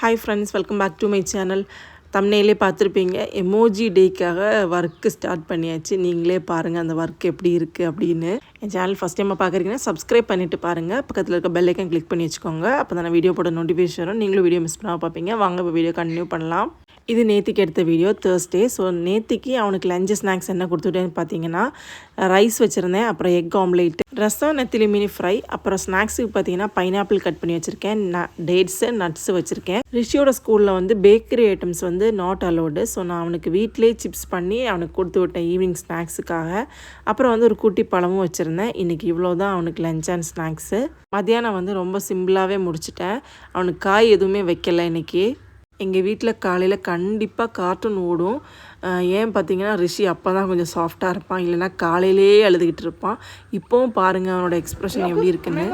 Hi friends, welcome back to my channel. தம்ப்நெயிலே பார்த்துருப்பீங்க, emoji டேக்காக work start பண்ணியாச்சு. நீங்களே பாருங்கள் அந்த ஒர்க் எப்படி இருக்குது அப்படின்னு. என் சேனல் ஃபஸ்ட் டைமாக பார்க்குறீங்கன்னா சப்ஸ்கிரைப் பண்ணிவிட்டு பாருங்கள். பக்கத்தில் இருக்க பெல் ஐக்கன் கிளிக் பண்ணி வச்சுக்கோங்க. அப்போ தான் வீடியோ போட நோட்டிஃபிகேஷன் வரும். நீங்களும் வீடியோ மிஸ் பண்ணாமல் பார்ப்பீங்க. வாங்க இப்போ வீடியோ கண்டினியூ பண்ணலாம். இது நேற்றுக்கு எடுத்த வீடியோ, தேர்ஸ்டே. ஸோ நேற்றுக்கு அவனுக்கு லஞ்சு ஸ்நாக்ஸ் என்ன கொடுத்துட்டேன்னு பார்த்தீங்கன்னா, ரைஸ் வச்சுருந்தேன், அப்புறம் எக் ஆம்லேட், ரசம், நெத்திலி மீன் ஃப்ரை, அப்புறம் ஸ்நாக்ஸுக்கு பார்த்தீங்கன்னா பைனாப்பிள் கட் பண்ணி வச்சுருக்கேன், டேட்ஸு, நட்ஸு வச்சுருக்கேன். ரிஷியோட ஸ்கூலில் வந்து பேக்கரி ஐட்டம்ஸ் வந்து நாட் அலோடு. ஸோ நான் அவனுக்கு வீட்டிலே சிப்ஸ் பண்ணி அவனுக்கு கொடுத்து விட்டேன் ஈவினிங் ஸ்நாக்ஸுக்காக. அப்புறம் வந்து ஒரு குட்டி பழமும் வச்சுருந்தேன். இன்றைக்கி இவ்வளோ தான் அவனுக்கு லஞ்ச் அண்ட் ஸ்நாக்ஸு. மத்தியானம் வந்து ரொம்ப சிம்பிளாகவே முடிச்சிட்டேன். அவனுக்கு காய் எதுவுமே வைக்கலை இன்றைக்கி. எங்கள் வீட்டில் காலையில் கண்டிப்பாக கார்ட்டூன் ஓடும். ஏன் பார்த்தீங்கன்னா, ரிஷி அப்போ தான் கொஞ்சம் சாஃப்டாக இருப்பான், இல்லைனா காலையிலே அழுதுகிட்டு இருப்பான். இப்போவும் பாருங்கள் அவனோட எக்ஸ்ப்ரெஷன் எப்படி இருக்குன்னு.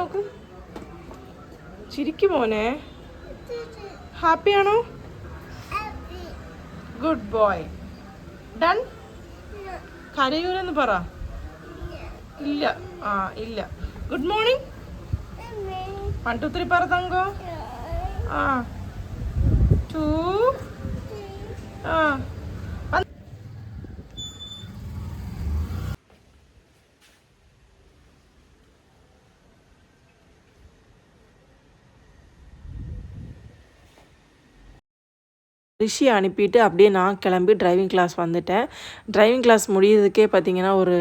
ചിരിക്കും മോനെ. ഹാപ്പിയാണോ? Good boy. ഡൺ. കരയൂരെന്ന് പറ. ഇല്ല. ഇല്ല. Good morning. 1 2 3 പറ തങ്കോ. 2 ரிஷி அனுப்பிட்டு அப்படியே நான் கிளம்பி டிரைவிங் கிளாஸ் வந்துட்டேன். டிரைவிங் கிளாஸ் முடியறதுக்கே பார்த்திங்கன்னா ஒரு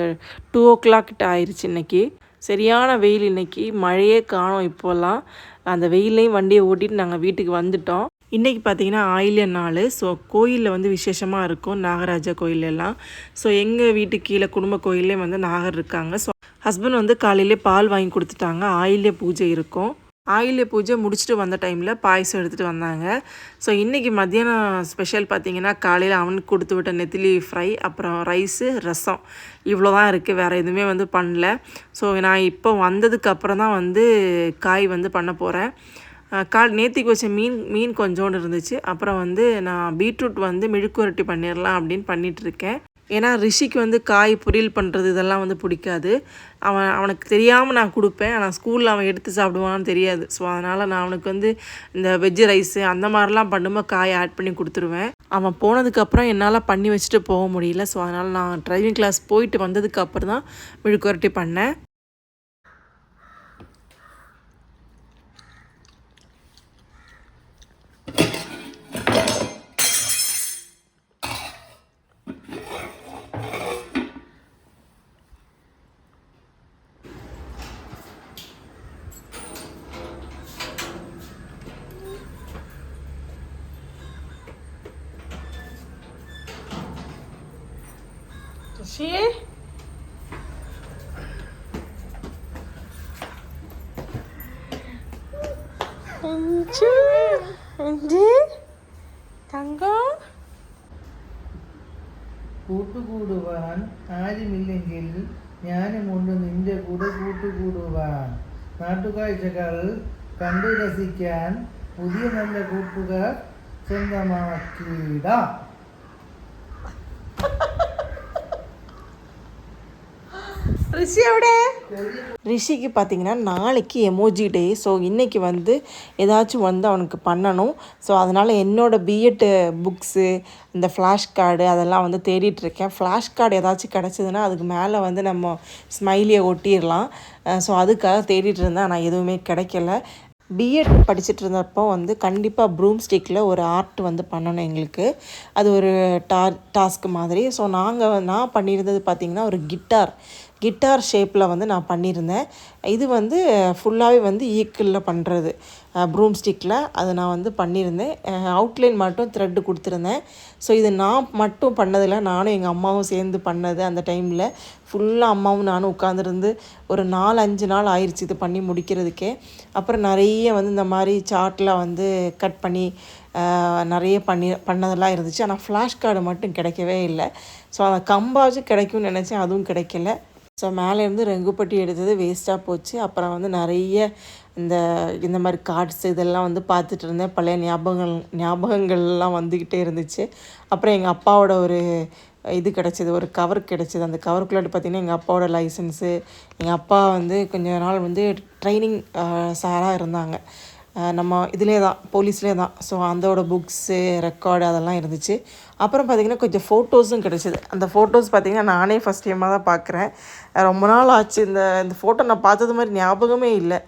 2 o'clock கிட்ட ஆயிடுச்சு. இன்றைக்கி சரியான வெயில். இன்றைக்கி மழையே காணோம். இப்போல்லாம் அந்த வெயிலையும் வண்டியை ஓட்டிட்டு நாங்கள் வீட்டுக்கு வந்துட்டோம். இன்றைக்கி பார்த்திங்கன்னா ஆயில்ய நாள். ஸோ கோயிலில் வந்து விசேஷமாக இருக்கும், நாகராஜா கோயிலெல்லாம். ஸோ எங்கள் வீட்டுக்கு கீழே குடும்ப கோயிலே வந்து நாகர் இருக்காங்க. ஸோ ஹஸ்பண்ட் வந்து காலையிலே பால் வாங்கி கொடுத்துட்டாங்க. ஆயில்ய பூஜை இருக்கும். ஆயில்ய பூஜை முடிச்சுட்டு வந்த டைமில் பாயசம் எடுத்துகிட்டு வந்தாங்க. ஸோ இன்றைக்கி மத்தியானம் ஸ்பெஷல் பார்த்திங்கன்னா, காலையில் அவனுக்கு கொடுத்து விட்ட நெத்திலி ஃப்ரை, அப்புறம் ரைஸு, ரசம், இவ்வளோ தான் இருக்குது. வேறு எதுவுமே வந்து பண்ணல. ஸோ நான் இப்போ வந்ததுக்கப்புறம் தான் வந்து காய் வந்து பண்ண போகிறேன். நேற்றுக்கு வச்ச மீன் கொஞ்சோண்டு இருந்துச்சு. அப்புறம் வந்து நான் பீட்ரூட் வந்து மெழுக்குவரட்டி பண்ணிடலாம் அப்படின்னு பண்ணிகிட்ருக்கேன். ஏன்னா ரிஷிக்கு வந்து காய் பொரியல் பண்ணுறது இதெல்லாம் வந்து பிடிக்காது. அவனுக்கு தெரியாமல் நான் கொடுப்பேன். ஆனால் ஸ்கூலில் அவன் எடுத்து சாப்பிடுவான்னு தெரியாது. ஸோ அதனால் நான் அவனுக்கு வந்து இந்த வெஜ்ஜு ரைஸு அந்த மாதிரிலாம் பண்ணும்போது காய் ஆட் பண்ணி கொடுத்துருவேன். அவன் போனதுக்கப்புறம் என்னால் பண்ணி வச்சுட்டு போக முடியல. ஸோ அதனால் நான் டிரைவிங் கிளாஸ் போயிட்டு வந்ததுக்கப்புறம் தான் மெழுக்குவரட்டி பண்ணேன். ரிஷி, തങ്കം, കൂട്ടുകൂടുവാൻ ആരുമില്ലെങ്കിൽ ഞാനും കൊണ്ട് നിന്റെ കൂടെ കൂട്ടുകൂടുവാൻ. നാട്ടുകാഴ്ചകൾ കണ്ടു രസിക്കാൻ പുതിയ നല്ല കൂട്ടുകാർ സ്വന്തമാക്കിയിടാം. ரிஷி எവിടെ? ரிஷிக்கு பார்த்திங்கன்னா நாளைக்கு எமோஜி டே. ஸோ இன்றைக்கி வந்து ஏதாச்சும் வந்து அவனுக்கு பண்ணணும். ஸோ அதனால் என்னோடய பிஎட் புக்ஸு, இந்த ஃப்ளாஷ் கார்டு அதெல்லாம் வந்து தேடிட்டுருக்கேன். ஃப்ளாஷ் கார்டு ஏதாச்சும் கிடச்சிதுன்னா அதுக்கு மேலே வந்து நம்ம ஸ்மைலியை ஒட்டிடலாம். ஸோ அதுக்காக தேடிட்டு இருந்தேன். ஆனால் எதுவுமே கிடைக்கல. பிஎட் படிச்சுட்டு இருந்தப்போ வந்து கண்டிப்பாக ப்ரூம் ஸ்டிக்கில் ஒரு ஆர்ட் வந்து பண்ணணும் எங்களுக்கு. அது ஒரு டாஸ்க் மாதிரி. ஸோ நான் பண்ணியிருந்தது பார்த்திங்கன்னா ஒரு கிட்டார் ஷேப்பில் வந்து நான் பண்ணியிருந்தேன். இது வந்து ஃபுல்லாகவே வந்து ஈக்கிளில் பண்ணுறது, ப்ரூம் ஸ்டிக்கில். அது நான் வந்து பண்ணியிருந்தேன். அவுட்லைன் மட்டும் த்ரெட்டு கொடுத்துருந்தேன். ஸோ இது நான் மட்டும் பண்ணதில்லை, நானும் எங்கள் அம்மாவும் சேர்ந்து பண்ணது. அந்த டைமில் ஃபுல்லாக அம்மாவும் நானும் உட்காந்துருந்து ஒரு 4-5 நாள் ஆயிடுச்சு இது பண்ணி முடிக்கிறதுக்கே. அப்புறம் நிறைய வந்து இந்த மாதிரி சார்ட்டில் வந்து கட் பண்ணி நிறைய பண்ணதெல்லாம் இருந்துச்சு. ஆனால் ஃப்ளாஷ் கார்டு மட்டும் கிடைக்கவே இல்லை. ஸோ அந்த கம்பாச்சும் கிடைக்கும்னு நினச்சேன், அதுவும் கிடைக்கல. ஸோ மேலேருந்து ரெங்குப்பட்டி எடுத்தது வேஸ்ட்டாக போச்சு. அப்புறம் வந்து நிறைய இந்த மாதிரி கார்ட்ஸ் இதெல்லாம் வந்து பார்த்துட்டு இருந்தேன். பழைய ஞாபகங்கள்லாம் வந்துக்கிட்டே இருந்துச்சு. அப்புறம் எங்கள் அப்பாவோட ஒரு இது கிடச்சிது, ஒரு கவர் கிடச்சிது. அந்த கவருக்குள்ளாடி பார்த்திங்கன்னா எங்கள் அப்பாவோட லைசன்ஸு. எங்கள் அப்பா வந்து கொஞ்ச நாள் வந்து ட்ரைனிங் சாராக இருந்தாங்க. நம்ம இதிலே தான் போலீஸ்லேயே தான். ஸோ அதோட புக்ஸு ரெக்கார்டு அதெல்லாம் இருந்துச்சு. அப்புறம் பார்த்திங்கன்னா கொஞ்சம் ஃபோட்டோஸும் கிடச்சிது. அந்த ஃபோட்டோஸ் பார்த்திங்கன்னா நானே ஃபஸ்ட் டைமாக தான் பார்க்குறேன். ரொம்ப நாள் ஆச்சு இந்த ஃபோட்டோ நான் பார்த்தது மாதிரி ஞாபகமே இல்லை.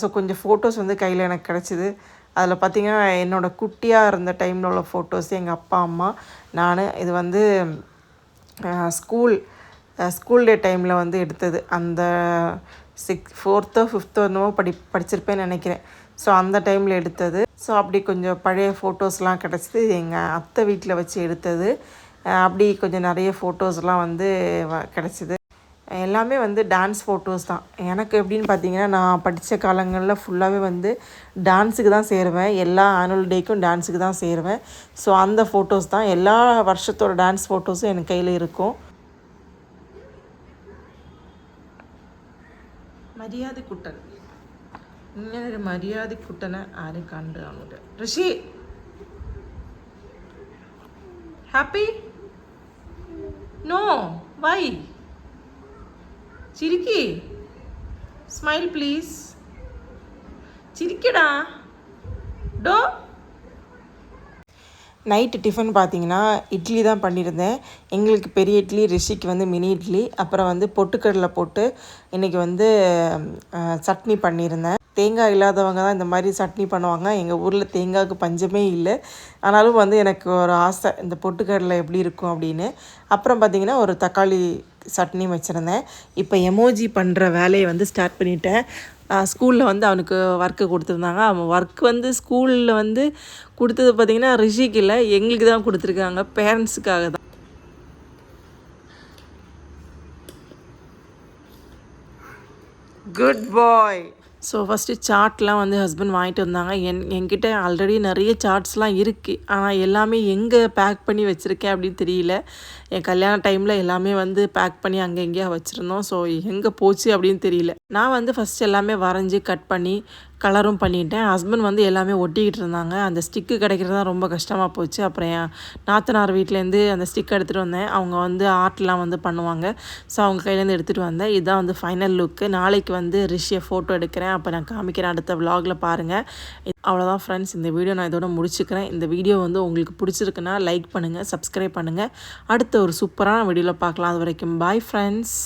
ஸோ கொஞ்சம் ஃபோட்டோஸ் வந்து கையில் எனக்கு கிடச்சிது. அதில் பார்த்திங்கன்னா என்னோடய குட்டியாக இருந்த டைமில் உள்ள ஃபோட்டோஸ், எங்கள் அப்பா அம்மா நான். இது வந்து ஸ்கூல் டே டைமில் வந்து எடுத்தது. அந்த 4th 5th என்னவோ படிச்சிருப்பேன்னு நினைக்கிறேன். ஸோ அந்த டைமில் எடுத்தது. ஸோ அப்படி கொஞ்சம் பழைய ஃபோட்டோஸ்லாம் கிடச்சிது. இது எங்கள் அத்தை வீட்டில் வச்சு எடுத்தது. அப்படி கொஞ்சம் நிறைய ஃபோட்டோஸ்லாம் வந்து கிடச்சிது. எல்லாமே வந்து டான்ஸ் ஃபோட்டோஸ் தான். எனக்கு எப்படின்னு பார்த்தீங்கன்னா, நான் படித்த காலங்களில் ஃபுல்லாகவே வந்து டான்ஸுக்கு தான் சேருவேன். எல்லா ஆனுவல் டேக்கும் டான்ஸுக்கு தான் சேருவேன். ஸோ அந்த ஃபோட்டோஸ் தான். எல்லா வருஷத்தோட டான்ஸ் ஃபோட்டோஸும் எனக்கு கையில் இருக்கும். മര്യാദ കുട്ടൻ, ഇങ്ങനൊരു മര്യാദ കുട്ടനെ ആരും കണ്ടു കാണില്ല. ഋഷി ഹാപ്പി? No, why? ചിരിക്കി, സ്മൈൽ പ്ലീസ്, ചിരിക്കടാ. டோ. நைட்டு டிஃபன் பார்த்திங்கன்னா இட்லி தான் பண்ணியிருந்தேன். எங்களுக்கு பெரிய இட்லி, ரிஷிக்கு வந்து மினி இட்லி. அப்புறம் வந்து பொட்டுக்கடலை போட்டு இன்றைக்கி வந்து சட்னி பண்ணியிருந்தேன். தேங்காய் இல்லாதவங்க தான் இந்த மாதிரி சட்னி பண்ணுவாங்க. எங்கள் ஊரில் தேங்காய்க்கு பஞ்சமே இல்லை. ஆனாலும் வந்து எனக்கு ஒரு ஆசை, இந்த பொட்டுக்கடலை எப்படி இருக்கும் அப்படின்னு. அப்புறம் பார்த்திங்கன்னா ஒரு தக்காளி சட்னி வச்சுருந்தேன். இப்போ எமோஜி பண்ணுற வேலையை வந்து ஸ்டார்ட் பண்ணிட்டேன். ஸ்கூலில் வந்து அவனுக்கு ஒர்க்கு கொடுத்துருந்தாங்க. அவன் ஒர்க் வந்து ஸ்கூலில் வந்து கொடுத்தது பார்த்திங்கன்னா ரிஷிக்கு இல்லை, எங்களுக்கு தான் கொடுத்துருக்காங்க, பேரண்ட்ஸுக்காக தான். குட் பாய். ஸோ ஃபஸ்ட்டு சார்ட்லாம் வந்து ஹஸ்பண்ட் வாங்கிட்டு வந்தாங்க. என்கிட்ட ஆல்ரெடி நிறைய சார்ட்ஸ்லாம் இருக்குது. ஆனால் எல்லாமே எங்கே பேக் பண்ணி வச்சுருக்கேன் அப்படின்னு தெரியல. என் கல்யாண டைமில் எல்லாமே வந்து பேக் பண்ணி அங்கே எங்கேயா வச்சுருந்தோம். ஸோ எங்கே போச்சு அப்படின்னு தெரியல. நான் வந்து ஃபஸ்ட் எல்லாமே வரைஞ்சி கட் பண்ணி கலரும் பண்ணிட்டேன். ஹஸ்பண்ட் வந்து எல்லாமே ஒட்டிக்கிட்டு இருந்தாங்க. அந்த ஸ்டிக்கு கிடைக்கிறது தான் ரொம்ப கஷ்டமாக போச்சு. அப்புறம் என் நாத்தனார் வீட்டிலேருந்து அந்த ஸ்டிக் எடுத்துகிட்டு வந்தேன். அவங்க வந்து ஆர்ட்லாம் வந்து பண்ணுவாங்க. ஸோ அவங்க கையிலேருந்து எடுத்துகிட்டு வந்தேன். இதுதான் வந்து ஃபைனல் லுக்கு. நாளைக்கு வந்து ரிஷியை ஃபோட்டோ எடுக்கிறேன். அப்போ நான் காமிக்கிறேன், அடுத்த விலாகில் பாருங்கள். அவ்வளோதான் ஃப்ரெண்ட்ஸ், இந்த வீடியோ நான் இதோட முடிச்சுக்கிறேன். இந்த வீடியோ வந்து உங்களுக்கு பிடிச்சிருக்குன்னா லைக் பண்ணுங்கள், சப்ஸ்கிரைப் பண்ணுங்கள். அடுத்த ஒரு சூப்பரான வீடியோவில் பார்க்கலாம். அது வரைக்கும் பாய் ஃப்ரெண்ட்ஸ்.